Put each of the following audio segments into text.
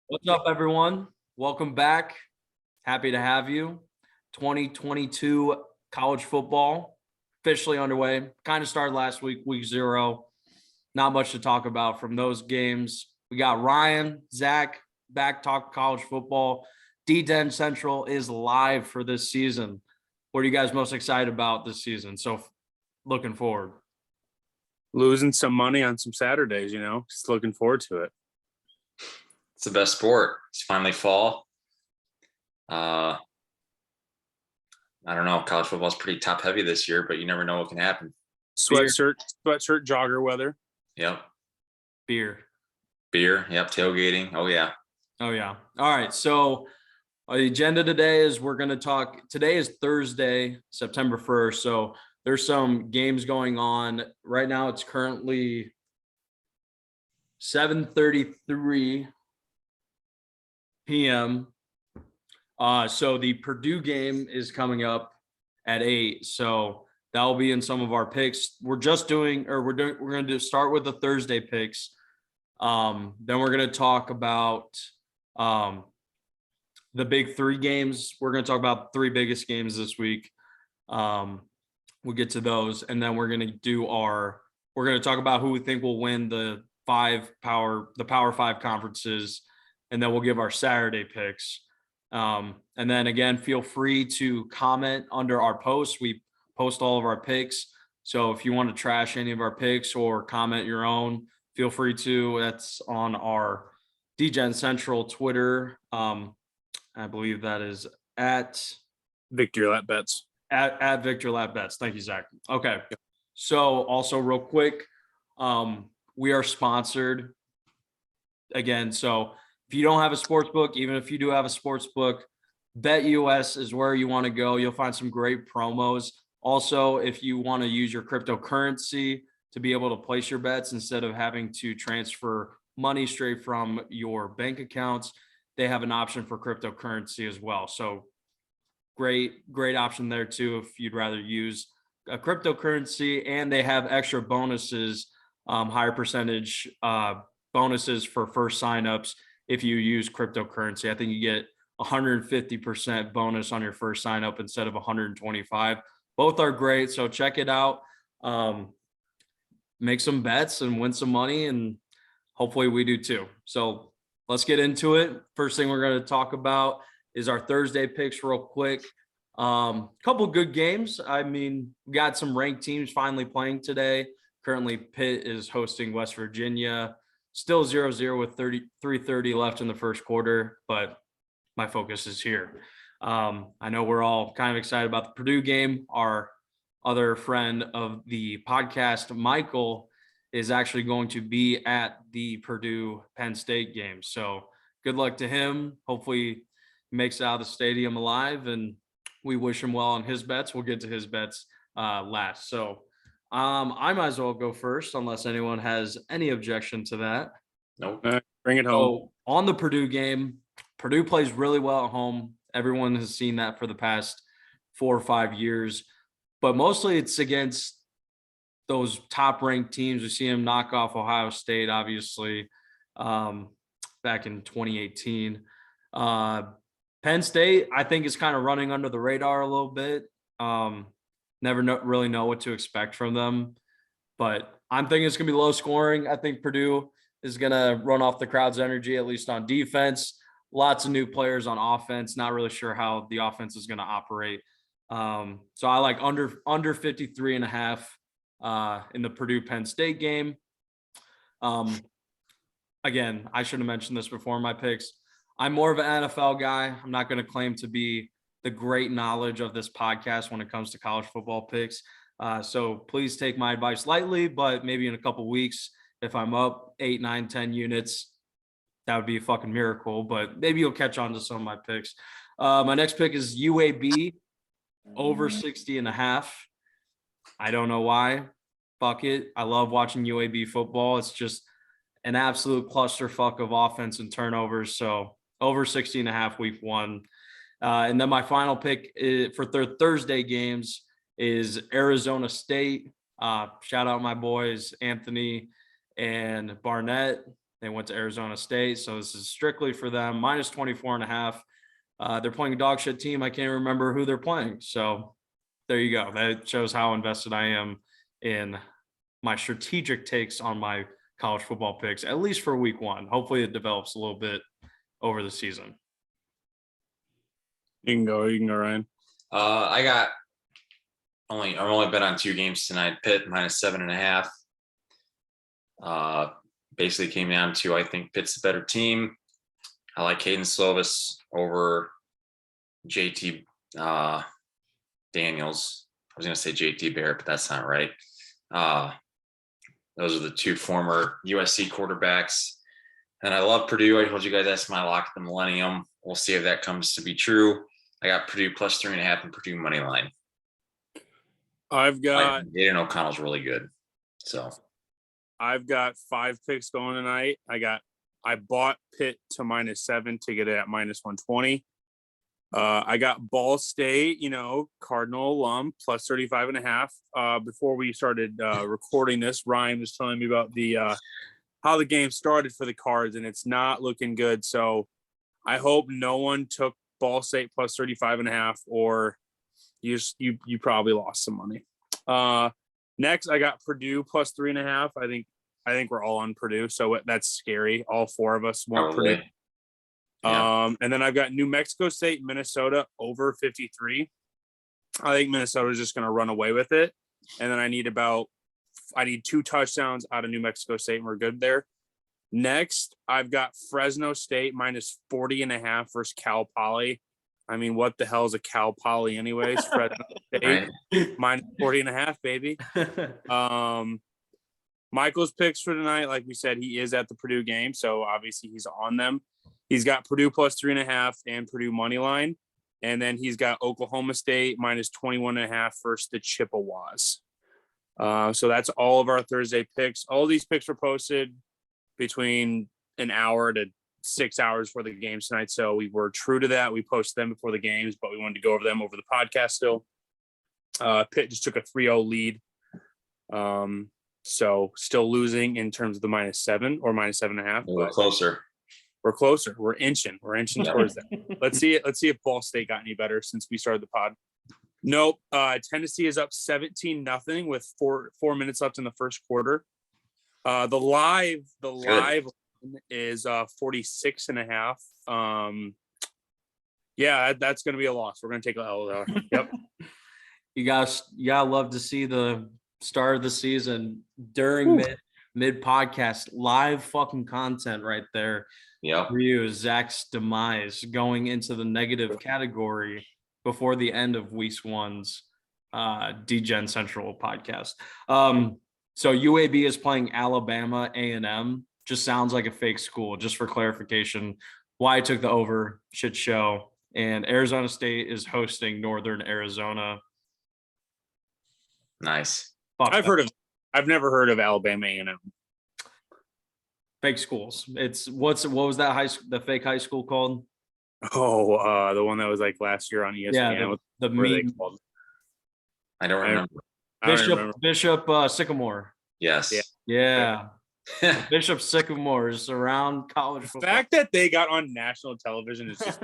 What's up, everyone? Welcome back. Happy to have you. 2022 college football officially underway. Kind of started last week, week 0. Not much to talk about from those games. We got Ryan, Zach back talk college football. DeGen Central is live for this season. What are you guys most excited about this season? So looking forward. Losing some money on some Saturdays, just looking forward to it. It's the best sport. It's finally fall. I don't know. College football is pretty top heavy this year, but you never know what can happen. Sweatshirt, jogger weather. Yep. Beer. Yep. Tailgating. Oh yeah. All right. So the agenda today is we're going to talk. Today is Thursday, September 1st. So there's some games going on right now. It's currently 7:33 p.m. So the Purdue game is coming up at 8. So that will be in some of our picks. We're going to start with the Thursday picks. Then we're going to talk about the big 3 games. We're going to talk about 3 biggest games this week. We'll get to those, and then we're going to talk about who we think will win the Power 5 conferences, and then we'll give our Saturday picks. And then again, feel free to comment under our posts. We post all of our picks. So if you want to trash any of our picks or comment your own, feel free to. That's on our DeGen Central Twitter. I believe that is at Victory Lap Bets. At Victor Lab Bets. Thank you, Zach. Okay. So also real quick, we are sponsored again. So if you don't have a sports book, even if you do have a sports book, BetUS is where you want to go. You'll find some great promos. Also, if you want to use your cryptocurrency to be able to place your bets instead of having to transfer money straight from your bank accounts, they have an option for cryptocurrency as well. So great option there too if you'd rather use a cryptocurrency, and they have extra bonuses, higher percentage bonuses for first signups if you use cryptocurrency. I think you get 150% bonus on your first sign up instead of 125. Both are great, so check it out. Make some bets and win some money, and hopefully we do too. So let's get into it. First thing we're going to talk about is our Thursday picks real quick. Couple good games. I mean, we got some ranked teams finally playing today. Currently, Pitt is hosting West Virginia. Still 0-0 with 3:30 left in the first quarter, but my focus is here. I know we're all kind of excited about the Purdue game. Our other friend of the podcast, Michael, is actually going to be at the Purdue Penn State game. So good luck to him. Hopefully makes it out of the stadium alive, and we wish him well on his bets. We'll get to his bets last. So I might as well go first unless anyone has any objection to that. Nope. Bring it home. So on the Purdue game, Purdue plays really well at home. Everyone has seen that for the past 4 or 5 years, but mostly it's against those top ranked teams. We see them knock off Ohio State, obviously, back in 2018. Penn State, I think, is kind of running under the radar a little bit. Really know what to expect from them, but I'm thinking it's going to be low scoring. I think Purdue is going to run off the crowd's energy, at least on defense. Lots of new players on offense. Not really sure how the offense is going to operate. So I like under 53.5 in the Purdue Penn State game. Again, I should have mentioned this before my picks. I'm more of an NFL guy. I'm not going to claim to be the great knowledge of this podcast when it comes to college football picks. So please take my advice lightly, but maybe in a couple weeks, if I'm up 8, 9, 10 units, that would be a fucking miracle, but maybe you'll catch on to some of my picks. My next pick is UAB over 60.5. I don't know why. Fuck it. I love watching UAB football. It's just an absolute clusterfuck of offense and turnovers. So over 60.5 week 1. And then my final pick for Thursday games is Arizona State. Shout out my boys, Anthony and Barnett. They went to Arizona State, so this is strictly for them. Minus 24.5. They're playing a dog shit team. I can't remember who they're playing. So there you go. That shows how invested I am in my strategic takes on my college football picks, at least for week one. Hopefully it develops a little bit over the season. You can go, Ryan. I'm only bet on 2 games tonight. Pitt minus 7.5. Basically came down to, I think Pitt's a better team. I like Caden Slovis over JT Daniels. I was going to say JT Barrett, but that's not right. Those are the 2 former USC quarterbacks. And I love Purdue. I told you guys that's my lock at the Millennium. We'll see if that comes to be true. I got Purdue plus 3.5 and Purdue money line. I've got Aiden O'Connell's really good. So I've got 5 picks going tonight. I bought Pitt to -7 to get it at -120. I got Ball State, Cardinal alum, plus 35.5. Before we started recording this, Ryan was telling me about the how the game started for the Cards, and it's not looking good. So I hope no one took Ball State plus 35.5, or you probably lost some money. Next, I got Purdue plus 3.5. I think we're all on Purdue, so that's scary. All 4 of us want Purdue. Yeah. And then I've got New Mexico State, Minnesota over 53. I think Minnesota is just going to run away with it. And then I need 2 touchdowns out of New Mexico State, and we're good there. Next, I've got Fresno State minus 40.5 versus Cal Poly. I mean, what the hell is a Cal Poly anyways? Fresno State minus 40.5, baby. Michael's picks for tonight, like we said, he is at the Purdue game, so obviously he's on them. He's got Purdue plus 3.5 and Purdue money line. And then he's got Oklahoma State minus 21.5 versus the Chippewas. So that's all of our Thursday picks. All these picks were posted between an hour to 6 hours for the games tonight. So we were true to that. We posted them before the games, but we wanted to go over them over the podcast still. Pitt just took a 3-0 lead. So still losing in terms of the -7 or -7.5. We're closer. We're closer. We're inching towards that. Let's see if Ball State got any better since we started the pod. Nope. Tennessee is up 17-0 with four minutes left in the first quarter. The live is 46.5. Yeah, that's going to be a loss. We're going to take a L there. Yep. You gotta love to see the start of the season during mid podcast live fucking content right there. Yeah. For you, Zach's demise going into the negative category before the end of week one's DeGen Central podcast. So UAB is playing Alabama A&M. Just sounds like a fake school. Just for clarification, why I took the over, shit show. And Arizona State is hosting Northern Arizona. Nice. I've never heard of Alabama A&M. Fake schools. It's what was that the fake high school called? Oh, the one that was like last year on ESPN. Yeah, the meme. I don't remember. Bishop Sycamore. Yes. Yeah. Bishop Sycamore is around college football. The fact that they got on national television is just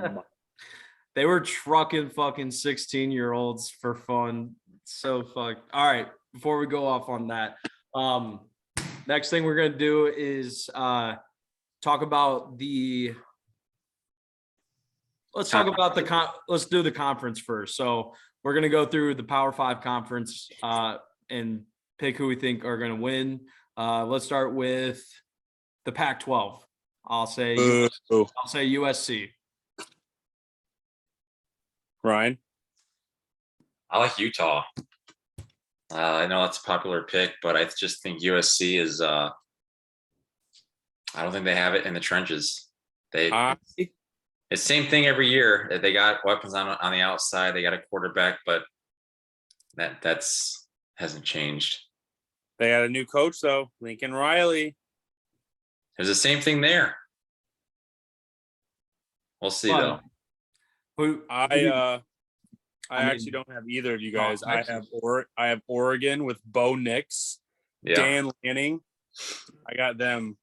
they were trucking fucking 16-year-olds for fun. So fucked. All right, before we go off on that, next thing we're gonna do is talk about let's do the conference first. So we're gonna go through the Power 5 conference and pick who we think are gonna win. Let's start with the Pac-12. I'll say USC. Ryan? I like Utah. I know that's a popular pick, but I just think USC is I don't think they have it in the trenches. It's the same thing every year. They got weapons on the outside, they got a quarterback, but that's hasn't changed. They had a new coach though, Lincoln Riley. There's the same thing there. We'll see though. I actually don't have either of you guys. I have Oregon with Bo Nix, Dan Lanning. I got them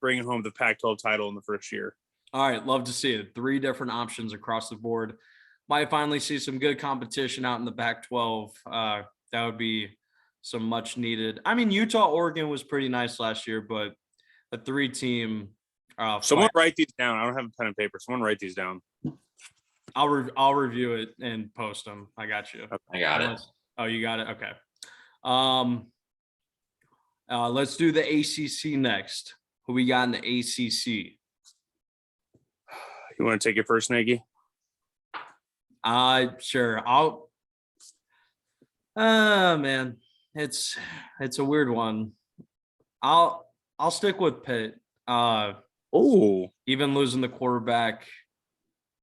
bringing home the Pac-12 title in the first year. All right, love to see it. 3 different options across the board. Might finally see some good competition out in the Pac-12. That would be some much needed. I mean, Utah, Oregon was pretty nice last year, but a 3-team. Someone write these down. I don't have a pen and paper. Someone write these down. I'll review it and post them. I got you. I got it. Oh, you got it. Okay. Let's do the ACC next. Who we got in the ACC? You want to take it first, Nagy? Sure. Man, it's a weird one. I'll stick with Pitt. Even losing the quarterback,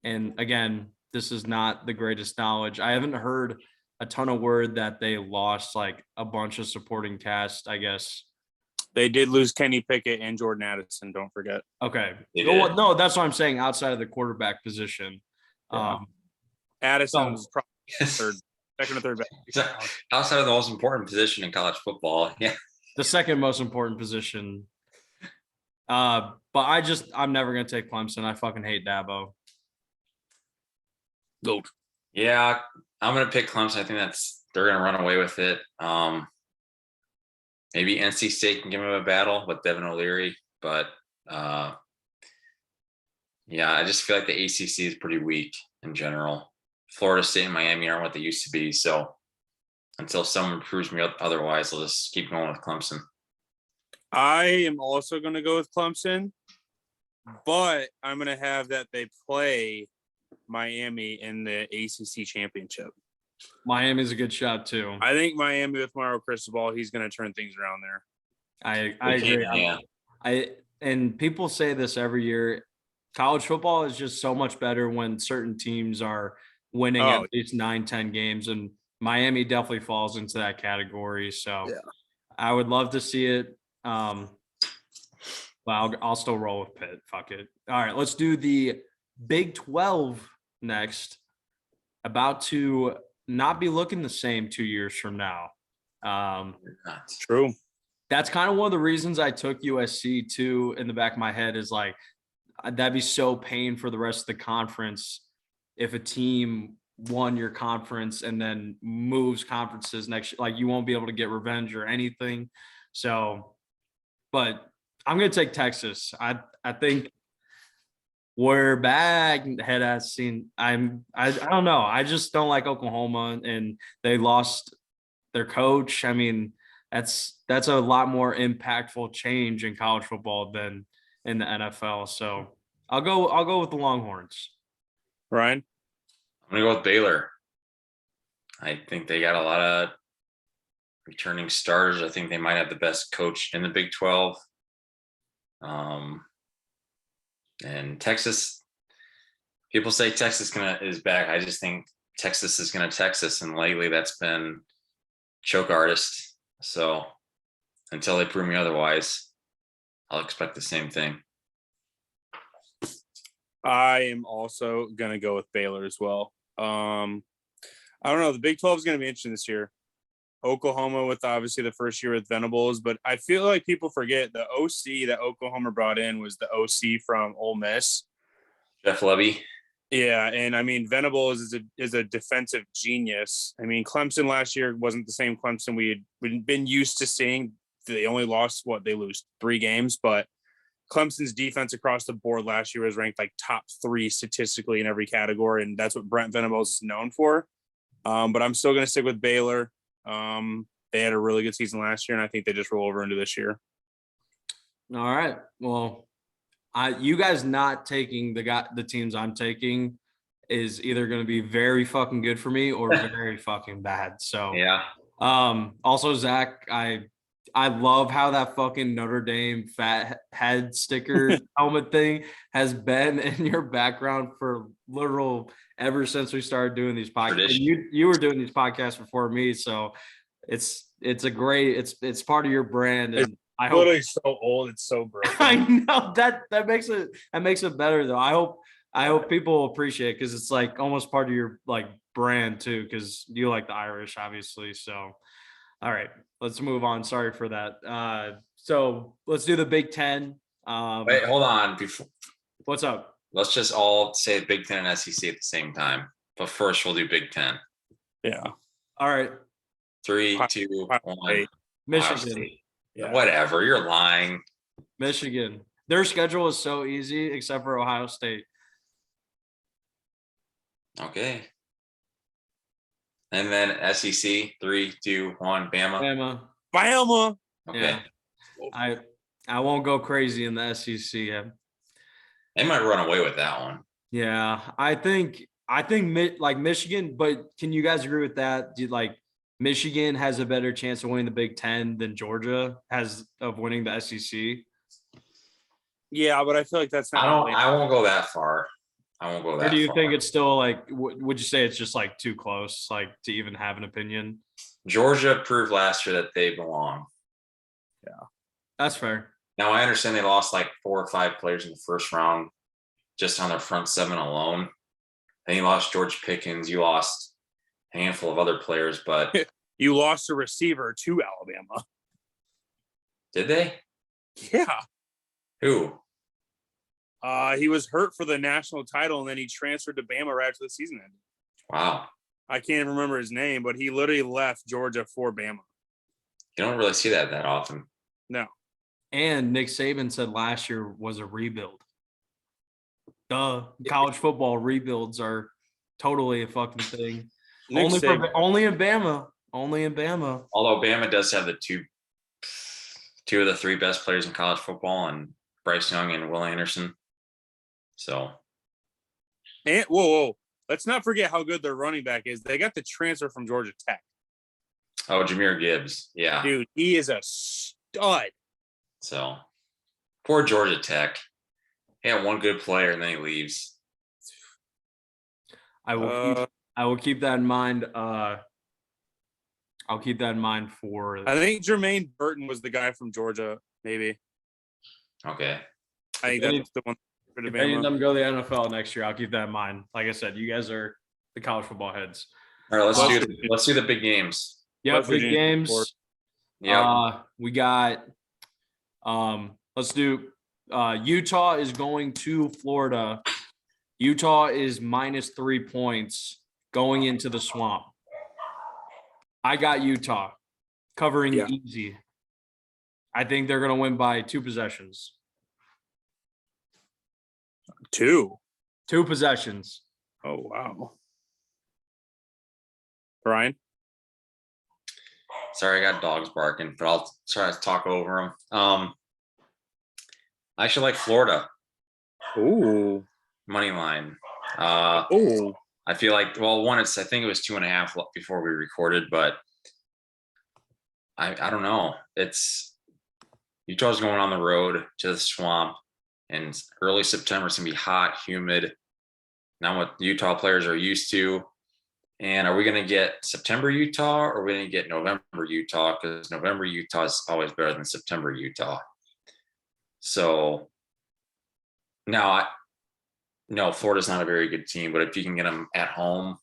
and again, this is not the greatest knowledge. I haven't heard a ton of word that they lost like a bunch of supporting cast, I guess. They did lose Kenny Pickett and Jordan Addison, don't forget. Okay. No, that's what I'm saying, outside of the quarterback position. Yeah. Addison's probably second or third back. Outside of the most important position in college football. Yeah. The second most important position. But I'm never going to take Clemson. I fucking hate Dabo. Goat. Yeah, I'm going to pick Clemson. I think they're going to run away with it. Maybe NC State can give him a battle with Devin O'Leary, but yeah, I just feel like the ACC is pretty weak in general. Florida State and Miami aren't what they used to be, so until someone proves me otherwise, I'll just keep going with Clemson. I am also going to go with Clemson, but I'm going to have that they play Miami in the ACC championship. Miami's a good shot too. I think Miami with Mario Cristobal, he's going to turn things around there. I agree. Yeah. And people say this every year. College football is just so much better when certain teams are winning at least 9-10 games, and Miami definitely falls into that category. So yeah. I would love to see it. But I'll still roll with Pitt. Fuck it. All right, let's do the Big 12 next. About to not be looking the same 2 years from now. True. That's kind of one of the reasons I took USC too. In the back of my head is like, that'd be so pain for the rest of the conference if a team won your conference and then moves conferences next year. Like, you won't be able to get revenge or anything. So, but I'm going to take Texas. I think we're back. Head ass scene. I don't know. I just don't like Oklahoma, and they lost their coach. I mean, that's a lot more impactful change in college football than in the NFL. So I'll go with the Longhorns. Ryan? I'm going to go with Baylor. I think they got a lot of returning starters. I think they might have the best coach in the Big 12. And Texas, people say Texas is back. I just think Texas is going to Texas, and lately that's been choke artist. So until they prove me otherwise, I'll expect the same thing. I am also going to go with Baylor as well. I don't know. The Big 12 is going to be interesting this year. Oklahoma with obviously the first year with Venables, but I feel like people forget the OC that Oklahoma brought in was the OC from Ole Miss. Jeff Levy. Yeah, and I mean, Venables is a defensive genius. I mean, Clemson last year wasn't the same Clemson we'd been used to seeing. They only lost, they lose 3 games, but Clemson's defense across the board last year was ranked like top 3 statistically in every category, and that's what Brent Venables is known for. But I'm still going to stick with Baylor. They had a really good season last year, and I think they just roll over into this year. All right. Well, you guys not taking the teams I'm taking is either going to be very fucking good for me or very fucking bad. So yeah. Also, Zach, I love how that fucking Notre Dame fat head sticker helmet thing has been in your background for literal ever since we started doing these podcasts. You were doing these podcasts before me, so it's a great it's part of your brand. And I hope literally so old, it's so broken. I know that makes it better though. I hope people appreciate it because it's like almost part of your like brand too, because you like the Irish, obviously. So all right, let's move on. Sorry for that. So let's do the Big 10. Wait, hold on. What's up? Let's just all say Big Ten and SEC at the same time. But first, we'll do Big Ten. Yeah. All right. 3, Ohio 2, 1. State. Ohio Michigan. State. Yeah. Whatever. You're lying. Michigan. Their schedule is so easy except for Ohio State. Okay. And then SEC, 3, 2, 1, Bama. Bama. Okay. Yeah. I won't go crazy in the SEC yet. They might run away with that one. Yeah, I think like Michigan, but can you guys agree with that? Do you like Michigan has a better chance of winning the Big Ten than Georgia has of winning the SEC? Yeah, but I feel like that's not. I won't go that far. Or do you think it's still like? Would you say it's just like too close, like to even have an opinion? Georgia proved last year that they belong. Yeah, that's fair. Now I understand they lost like 4 or 5 players in the first round, just on their front 7 alone. Then you lost George Pickens. You lost a handful of other players, but you lost a receiver to Alabama. Did they? Yeah. Who? He was hurt for the national title, and then he transferred to Bama right after the season ended. Wow. I can't remember his name, but he literally left Georgia for Bama. You don't really see that often. No. And Nick Saban said last year was a rebuild. College football rebuilds are totally a fucking thing. Only in Bama. Only in Bama. Although Bama does have the two of the 3 best players in college football, and Bryce Young and Will Anderson. So. And whoa. Let's not forget how good their running back is. They got the transfer from Georgia Tech. Oh, Jahmyr Gibbs. Yeah. Dude, he is a stud. So, poor Georgia Tech. He had one good player and then he leaves. I will keep that in mind. I'll keep that in mind for. I think Jermaine Burton was the guy from Georgia, maybe. Okay. I think that's the one. If any of them go to the NFL next year, I'll keep that in mind. Like I said, you guys are the college football heads. All right, let's do the big games. Yep, big games. Yeah. We got. Let's do. Utah is going to Florida. Utah is -3 points going into the Swamp. I got Utah covering easy. I think they're going to win by 2 possessions. 2 possessions. Oh, wow. Brian? Sorry, I got dogs barking, but I'll try to talk over them. I actually like Florida. Ooh. Money line. Ooh. I feel like, well, I think it was 2.5 before we recorded, but I don't know. Utah's going on the road to the Swamp, and early September is going to be hot, humid. Not what Utah players are used to. And are we going to get September Utah, or are we going to get November Utah? Because November Utah is always better than September Utah. So now, no, Florida's not a very good team, but if you can get them at home,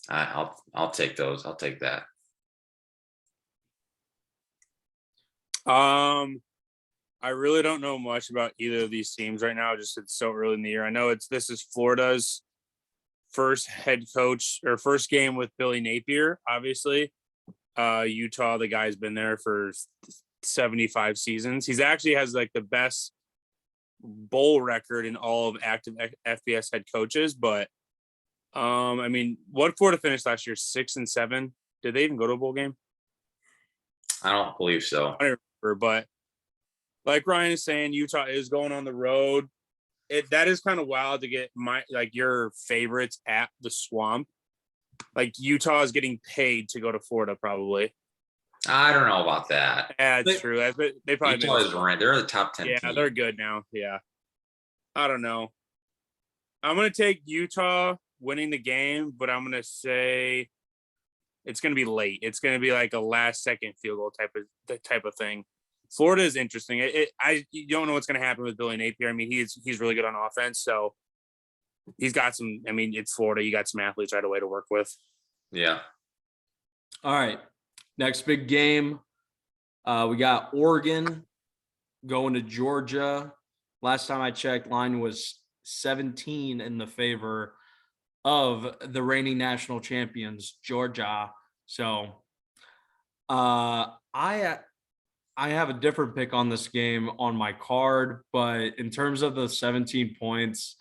I'll take those. I'll take that. I really don't know much about either of these teams right now. Just it's so early in the year. I know this is Florida's first head coach or first game with Billy Napier, obviously. Utah, the guy's been there for 75 seasons. He's actually has like the best bowl record in all of active FBS head coaches. But I mean, what Florida finished last year? 6-7. Did they even go to a bowl game? I don't believe so. I don't remember, but like Ryan is saying, Utah is going on the road. That is kind of wild to get your favorites at the Swamp. Like Utah is getting paid to go to Florida, probably. I don't know about that. Yeah, it's true. They probably Utah is ranked. They're the top 10. Yeah, team. They're good now. Yeah, I don't know. I'm gonna take Utah winning the game, but I'm gonna say it's gonna be late. It's gonna be like a last-second field goal type of thing. Florida is interesting. You don't know what's going to happen with Billy Napier. I mean, he's really good on offense, so he's got some. I mean, it's Florida. You got some athletes right away to work with. Yeah. All right. Next big game. We got Oregon going to Georgia. Last time I checked, line was 17 in the favor of the reigning national champions, Georgia. So I have a different pick on this game on my card, but in terms of the 17 points,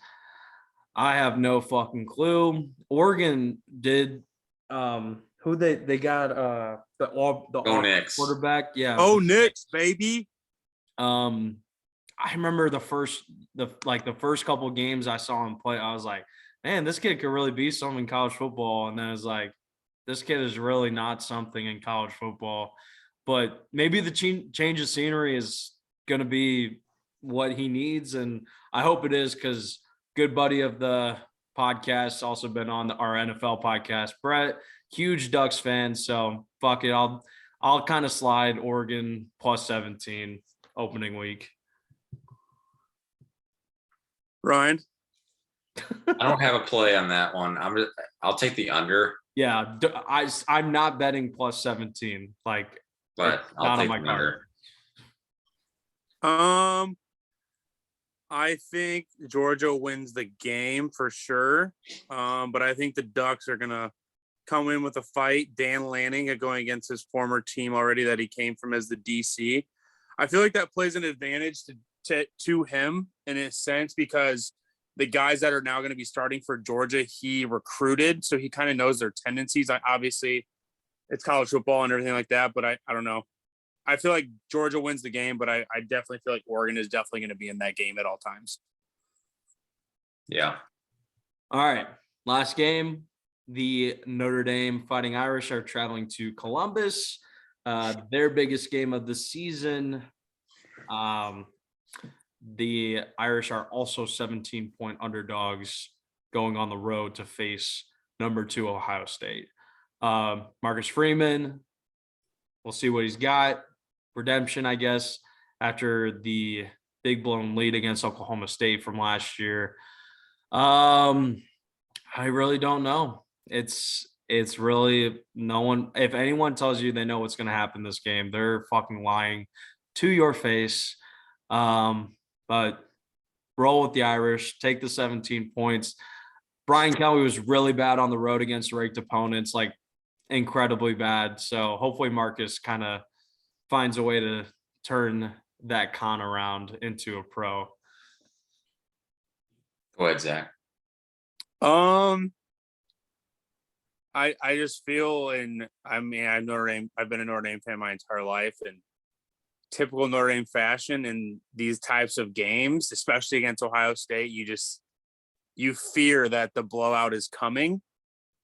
I have no fucking clue. Oregon did who they got the Go Knicks. quarterback. Yeah. Oh, Knicks, baby. I remember the first couple games I saw him play, I was like, man, this kid could really be something in college football. And then I was like, this kid is really not something in college football. But maybe the change of scenery is going to be what he needs. And I hope it is, because good buddy of the podcast, also been on our NFL podcast, Brett, huge Ducks fan. So fuck it. I'll kind of slide Oregon plus 17 opening week. Ryan? I don't have a play on that one. I'll take the under. Yeah, I'm not betting plus 17. But I'll take the under. I think Georgia wins the game for sure. But I think the Ducks are gonna come in with a fight. Dan Lanning going against his former team already that he came from as the DC. I feel like that plays an advantage to him in a sense, because the guys that are now going to be starting for Georgia, he recruited, so he kind of knows their tendencies. Obviously, it's college football and everything like that, but I don't know. I feel like Georgia wins the game, but I definitely feel like Oregon is definitely going to be in that game at all times. Yeah. All right. Last game, the Notre Dame Fighting Irish are traveling to Columbus. Their biggest game of the season. The Irish are also 17-point underdogs going on the road to face number 2 Ohio State. Marcus Freeman, we'll see what he's got. Redemption, I guess, after the big blown lead against Oklahoma State from last year. I really don't know. It's really no one. If anyone tells you they know what's going to happen this game, they're fucking lying to your face. But roll with the Irish, take the 17 points. Brian Kelly was really bad on the road against ranked opponents, like incredibly bad. So hopefully Marcus kind of finds a way to turn that con around into a pro. Go ahead, Zach. I just feel, I've been a Notre Dame fan my entire life, and typical Notre Dame fashion in these types of games, especially against Ohio State, you fear that the blowout is coming.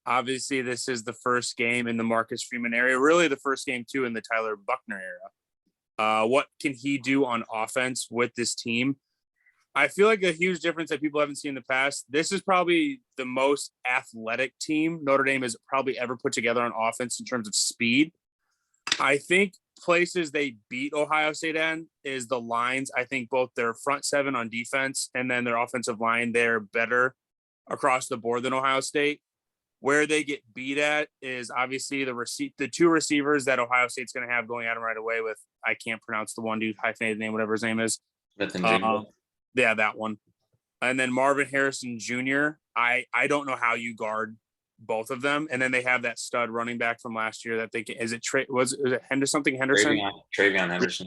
Obviously, this is the first game in the Marcus Freeman area, really the first game too in the Tyler Buchner era. What can he do on offense with this team? I feel like a huge difference that people haven't seen in the past. This is probably the most athletic team Notre Dame has probably ever put together on offense in terms of speed. I think places they beat Ohio State in is the lines. I think both their front seven on defense and then their offensive line, they're better across the board than Ohio State. Where they get beat at is obviously the two receivers that Ohio State's going to have going at them right away with, I can't pronounce the one dude, hyphenated name, whatever his name is. Yeah, that one. And then Marvin Harrison Jr. I don't know how you guard both of them. And then they have that stud running back from last year that they can, is it Henderson? Travion Henderson,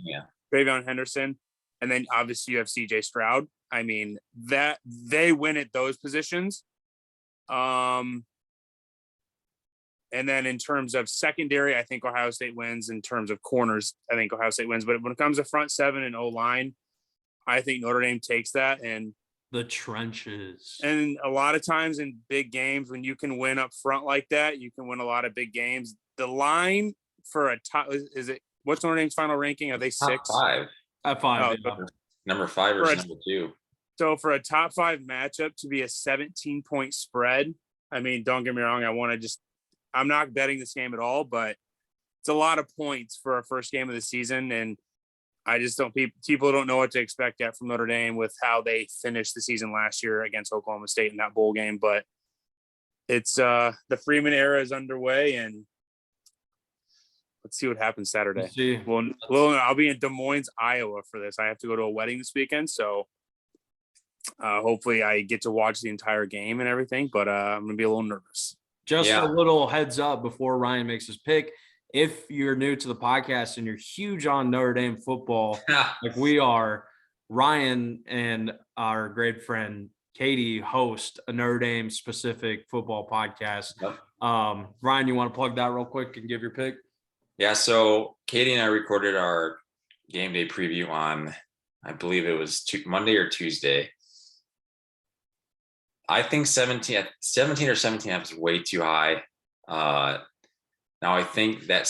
yeah. Travion Henderson. And then obviously you have CJ Stroud. I mean, that they win at those positions. And then in terms of secondary, I think Ohio State wins. In terms of corners, I think Ohio State wins. But when it comes to front seven and O-line, I think Notre Dame takes that. And the trenches. And a lot of times in big games, when you can win up front like that, you can win a lot of big games. The line for a top, what's Notre Dame's final ranking? Are they 6? Top 5. At 5. Yeah. Number 5 or number 2. So for a top 5 matchup to be a 17-point spread, I mean, don't get me wrong. I'm not betting this game at all, but it's a lot of points for a first game of the season. And I just people don't know what to expect yet from Notre Dame with how they finished the season last year against Oklahoma State in that bowl game. But it's the Freeman era is underway, and let's see what happens Saturday. Let's see. Well, I'll be in Des Moines, Iowa for this. I have to go to a wedding this weekend, so hopefully I get to watch the entire game and everything. But I'm gonna be a little nervous. Just Yeah. a little heads up before Ryan makes his pick. If you're new to the podcast and you're huge on Notre Dame football, like we are, Ryan and our great friend Katie host a Notre Dame specific football podcast. Yep. Ryan, you want to plug that real quick and give your pick? Yeah, so Katie and I recorded our game day preview on, I believe it was Monday or Tuesday. I think 17 or 17 is way too high. Now I think that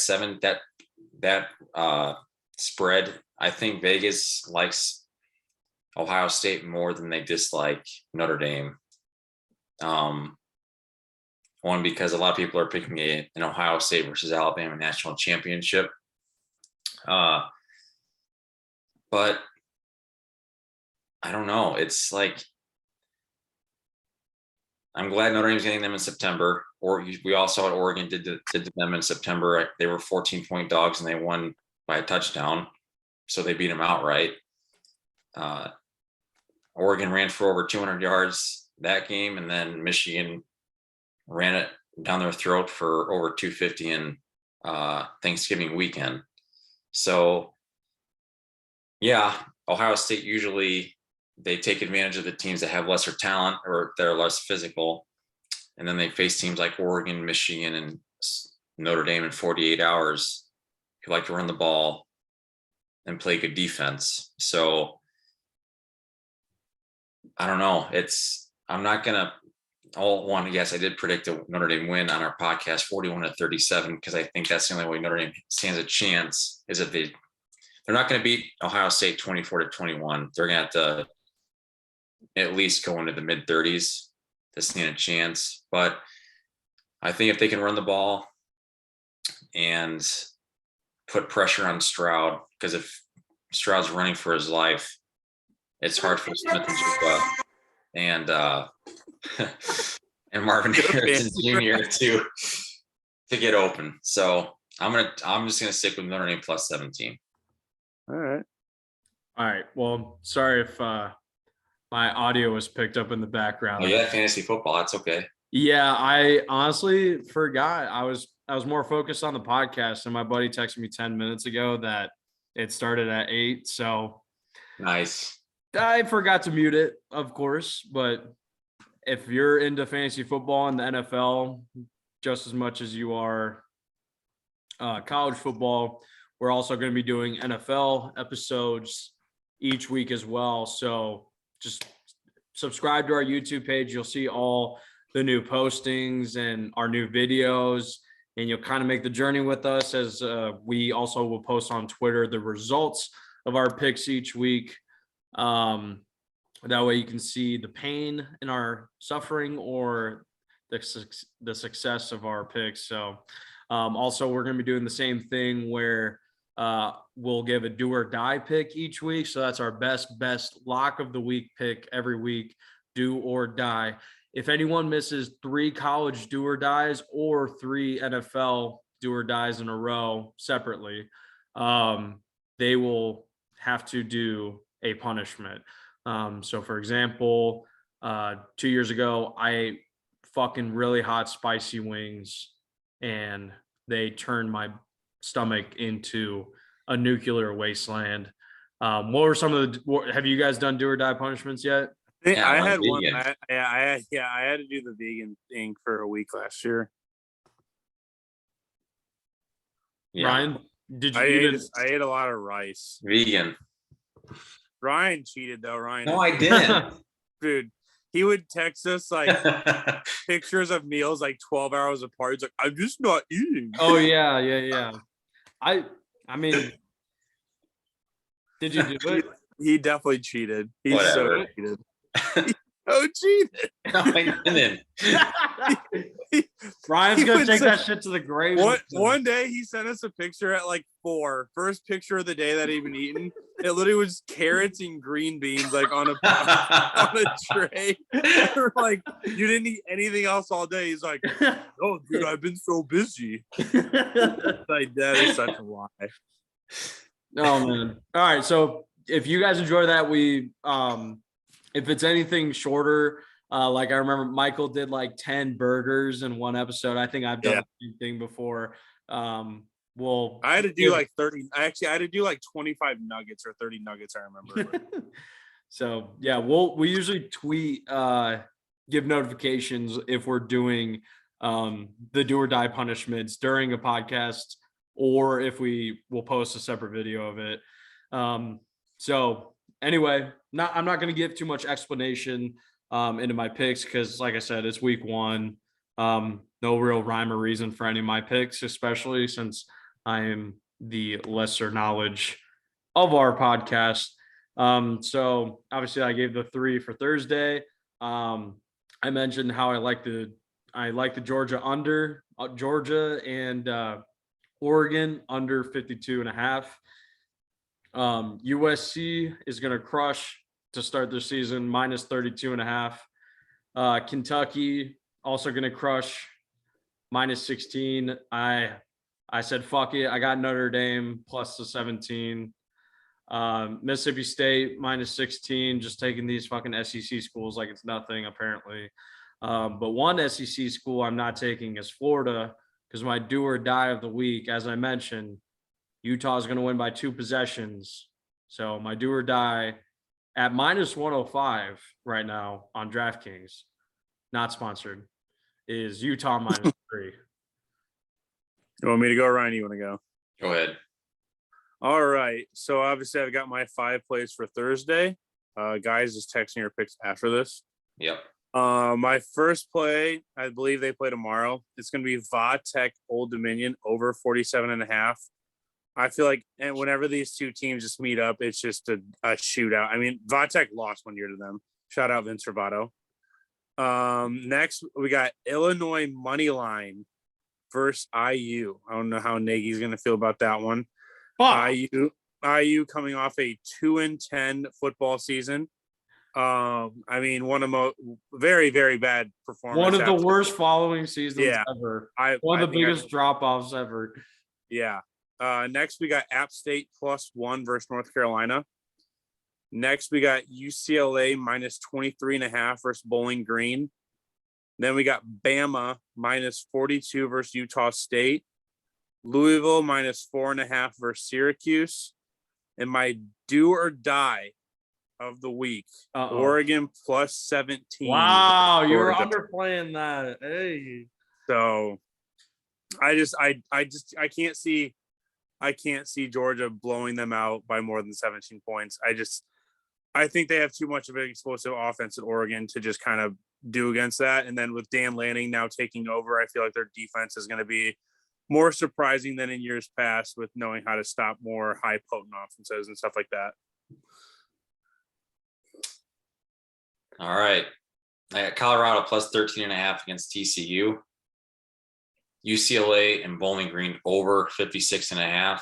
spread, I think Vegas likes Ohio State more than they dislike Notre Dame. One, because a lot of people are picking an Ohio State versus Alabama national championship. But I don't know. It's like, I'm glad Notre Dame's getting them in September. Or we all saw what Oregon did to them in September. They were 14-point dogs and they won by a touchdown. So they beat them outright. Oregon ran for over 200 yards that game, and then Michigan ran it down their throat for over 250 in Thanksgiving weekend. So, yeah, Ohio State usually they take advantage of the teams that have lesser talent or that are less physical, and then they face teams like Oregon, Michigan, and Notre Dame in 48 hours who like to run the ball and play good defense. So I don't know. I'm not going to yes, I did predict a Notre Dame win on our podcast, 41-37, because I think that's the only way Notre Dame stands a chance is if they're not going to beat Ohio State 24-21. They're going to have to at least go into the mid 30s to stand a chance. But I think if they can run the ball and put pressure on Stroud, because if Stroud's running for his life, it's hard for Smith and and Marvin Harrison Jr. to get open. So I'm just gonna stick with Notre Dame plus 17. All right. Well, sorry if my audio was picked up in the background. Oh, yeah, fantasy football. That's okay. Yeah, I honestly forgot. I was more focused on the podcast, and my buddy texted me 10 minutes ago that it started at 8. So Nice. I forgot to mute it, of course. But if you're into fantasy football and the NFL just as much as you are college football, we're also going to be doing NFL episodes each week as well. So just subscribe to our YouTube page. You'll see all the new postings and our new videos, and you'll kind of make the journey with us as we also will post on Twitter the results of our picks each week. That way you can see the pain in our suffering or the success of our picks. So also we're going to be doing the same thing where we'll give a do or die pick each week. So that's our best lock of the week pick every week, do or die. If anyone misses 3 college do or dies or 3 NFL do or dies in a row separately, they will have to do a punishment. So for example, 2 years ago, I ate fucking really hot, spicy wings and they turned my stomach into a nucular wasteland. What were some of the, have you guys done do or die punishments yet? Yeah, I I'm had one. vegan. I had to do the vegan thing for a week last year. Yeah. Ryan, did you I ate a lot of rice. Vegan. Ryan cheated though. Ryan. No, I didn't. Dude, he would text us like pictures of meals like 12 hours apart. He's like, I'm just not eating. Oh yeah. I mean, did you do it? He definitely cheated. He's Whatever. so cheated. Oh, cheated. No, I didn't. Ryan's He gonna would take say- that shit to the grave. One day he sent us a picture at like 4. First picture of the day that he'd been eating. It literally was carrots and green beans like on a tray. Like, you didn't eat anything else all day. He's like, oh, dude, I've been so busy. Like, that is such a lie. Oh man. All right. So if you guys enjoy that, if it's anything shorter, like I remember Michael did like 10 burgers in one episode. I think I've done the same thing before. I had to do like 30. Actually, I had to do like 25 nuggets or 30 nuggets. I remember. So yeah, we usually tweet, give notifications if we're doing the do or die punishments during a podcast, or if we will post a separate video of it. So anyway, I'm not going to give too much explanation into my picks because, like I said, it's week 1. No real rhyme or reason for any of my picks, especially since I am the lesser knowledge of our podcast. So obviously I gave the 3 for Thursday. I mentioned how I like the Georgia under, Georgia and Oregon under 52.5. USC is going to crush to start their season minus 32.5. Kentucky also going to crush minus 16. I said, fuck it. I got Notre Dame plus the 17. Mississippi State minus 16, just taking these fucking SEC schools like it's nothing, apparently. But one SEC school I'm not taking is Florida, because my do or die of the week, as I mentioned, Utah is going to win by 2 possessions. So my do or die at minus 105 right now on DraftKings, not sponsored, is Utah minus 3. You want me to go, Ryan? You want to go? Go ahead. All right. So obviously I've got my 5 plays for Thursday. Guys, just text me your picks after this. Yep. My first play, I believe they play tomorrow. It's going to be Va-Tech Old Dominion over 47.5. I feel like, and whenever these two teams just meet up, it's just a shootout. I mean, Va-Tech lost one year to them. Shout out Vince Ravato. Next, we got Illinois money line versus IU. I don't know how Nagy's going to feel about that one. IU coming off a 2-10 football season. I mean, one of the very, very bad performance. One of the worst following seasons ever. One of the biggest drop-offs ever. Yeah. Next, we got App State +1 versus North Carolina. Next, we got UCLA minus 23.5 versus Bowling Green. Then we got Bama minus 42 versus Utah State. Louisville minus 4.5 versus Syracuse. And my do or die of the week, Oregon plus 17. Wow, you're underplaying that. Hey. So I can't see Georgia blowing them out by more than 17 points. I think they have too much of an explosive offense at Oregon to just kind of do against that. And then with Dan Lanning now taking over, I feel like their defense is going to be more surprising than in years past, with knowing how to stop more high potent offenses and stuff like that. All right. I got Colorado plus 13.5 against TCU. UCLA and Bowling Green over 56.5.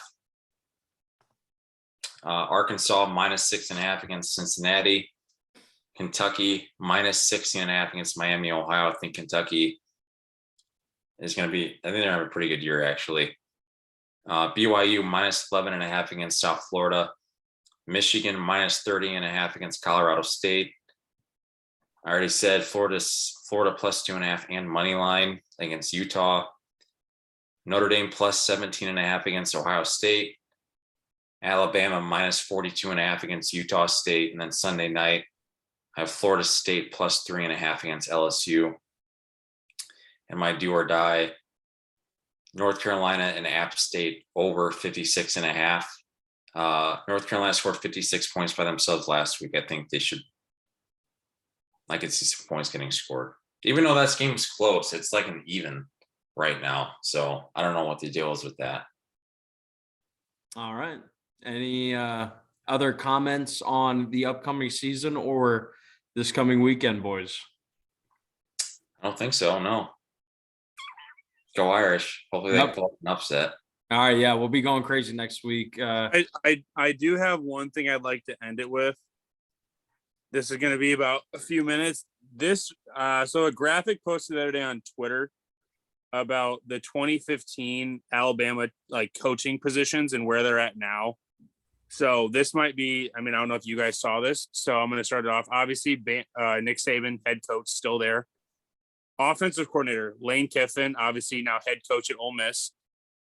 Arkansas minus 6.5 against Cincinnati. Kentucky minus 16.5 against Miami, Ohio. I think Kentucky is going to be, I think they're going to have a pretty good year, actually. BYU minus 11.5 against South Florida. Michigan minus 30.5 against Colorado State. I already said Florida plus 2.5 and money line against Utah. Notre Dame plus 17.5 against Ohio State. Alabama minus 42.5 against Utah State. And then Sunday night, I have Florida State plus 3.5 against LSU. And my do or die, North Carolina and App State over 56.5. North Carolina scored 56 points by themselves last week. I think they should, I could see some points getting scored. Even though that game's close, it's like an even right now. So I don't know what the deal is with that. All right. Any other comments on the upcoming season or this coming weekend, boys? I don't think so, no. Go Irish. Hopefully they pull up an upset. All right, yeah, we'll be going crazy next week. I do have one thing I'd like to end it with. This is going to be about a few minutes. So a graphic posted the other day on Twitter about the 2015 Alabama coaching positions and where they're at now. So this might be, I don't know if you guys saw this. So I'm going to start it off. Obviously, Nick Saban, head coach, still there. Offensive coordinator, Lane Kiffin, obviously now head coach at Ole Miss.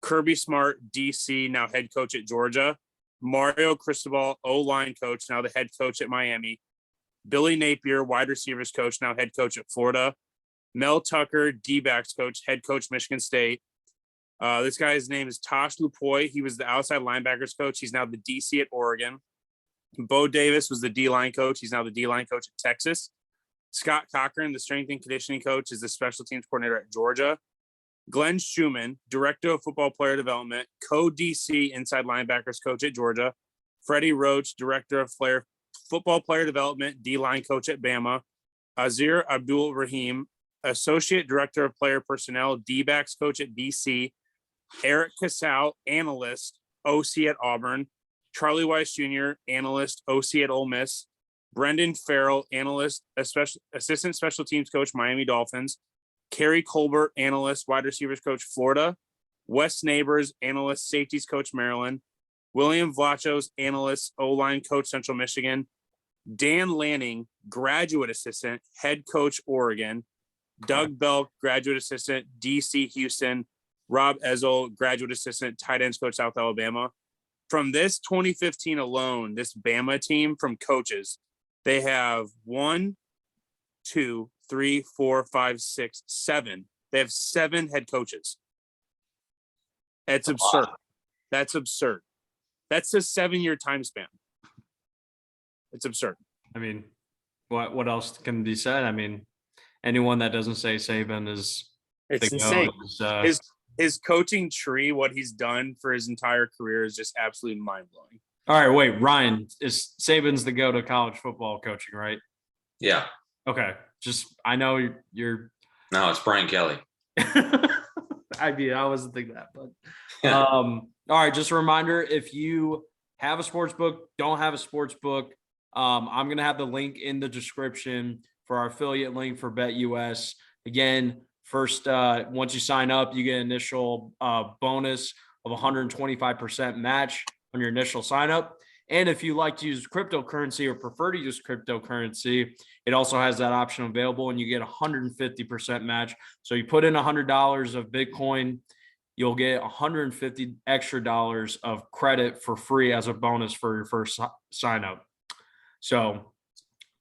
Kirby Smart, DC, now head coach at Georgia. Mario Cristobal, O-line coach, now the head coach at Miami. Billy Napier, wide receivers coach, now head coach at Florida. Mel Tucker, D-backs coach, head coach, Michigan State. This guy's name is Tosh Lupoy. He was the outside linebackers coach. He's now the DC at Oregon. Bo Davis was the D-line coach. He's now the D-line coach at Texas. Scott Cochran, the strength and conditioning coach, is the special teams coordinator at Georgia. Glenn Schumann, director of football player development, co-DC inside linebackers coach at Georgia. Freddie Roach, director of football player development, D-line coach at Bama. Azir Abdul Rahim, associate director of player personnel, D-backs coach at BC. Eric Casal, analyst, OC at Auburn. Charlie Weiss Jr., analyst, OC at Ole Miss. Brendan Farrell, analyst, assistant special teams coach, Miami Dolphins. Kerry Colbert, analyst, wide receivers coach, Florida. Wes Neighbors, analyst, safeties coach, Maryland. William Vlachos, analyst, O-line coach, Central Michigan. Dan Lanning, graduate assistant, head coach, Oregon. Doug Belk, graduate assistant, DC Houston. Rob Ezel, graduate assistant, tight ends coach, South Alabama. From this 2015 alone, this Bama team from coaches, they have 1, 2, 3, 4, 5, 6, 7. They have 7 head coaches. That's absurd. That's absurd. That's a 7-year time span. It's absurd. What else can be said? Anyone that doesn't say Saban is It's insane. His coaching tree, what he's done for his entire career is just absolutely mind-blowing. All right, wait, Ryan, is Saban's the go to college football coaching, right? Yeah. Okay. I know you're. No, it's Brian Kelly. I wasn't thinking that, but all right. Just a reminder: if you have a sports book, don't have a sports book, I'm gonna have the link in the description for our affiliate link for BetUS. Again, first, once you sign up, you get an initial bonus of 125% match on your initial sign up. And if you like to use cryptocurrency or prefer to use cryptocurrency, it also has that option available and you get 150% match. So you put in $100 of Bitcoin, you'll get $150 extra dollars of credit for free as a bonus for your first sign up. So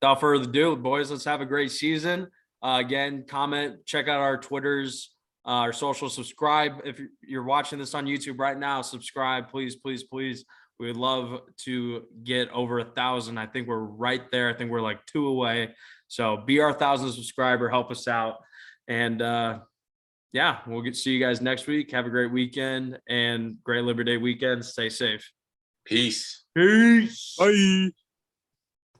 without further ado, boys, let's have a great season. Again, comment, check out our Twitters, our social, subscribe. If you're watching this on YouTube right now, subscribe, please, please, please. We would love to get over 1,000. I think we're right there. I think we're like 2 away. So be our 1,000th subscriber, help us out. And yeah, we'll see you guys next week. Have a great weekend and great Labor Day weekend. Stay safe. Peace. Peace. Bye.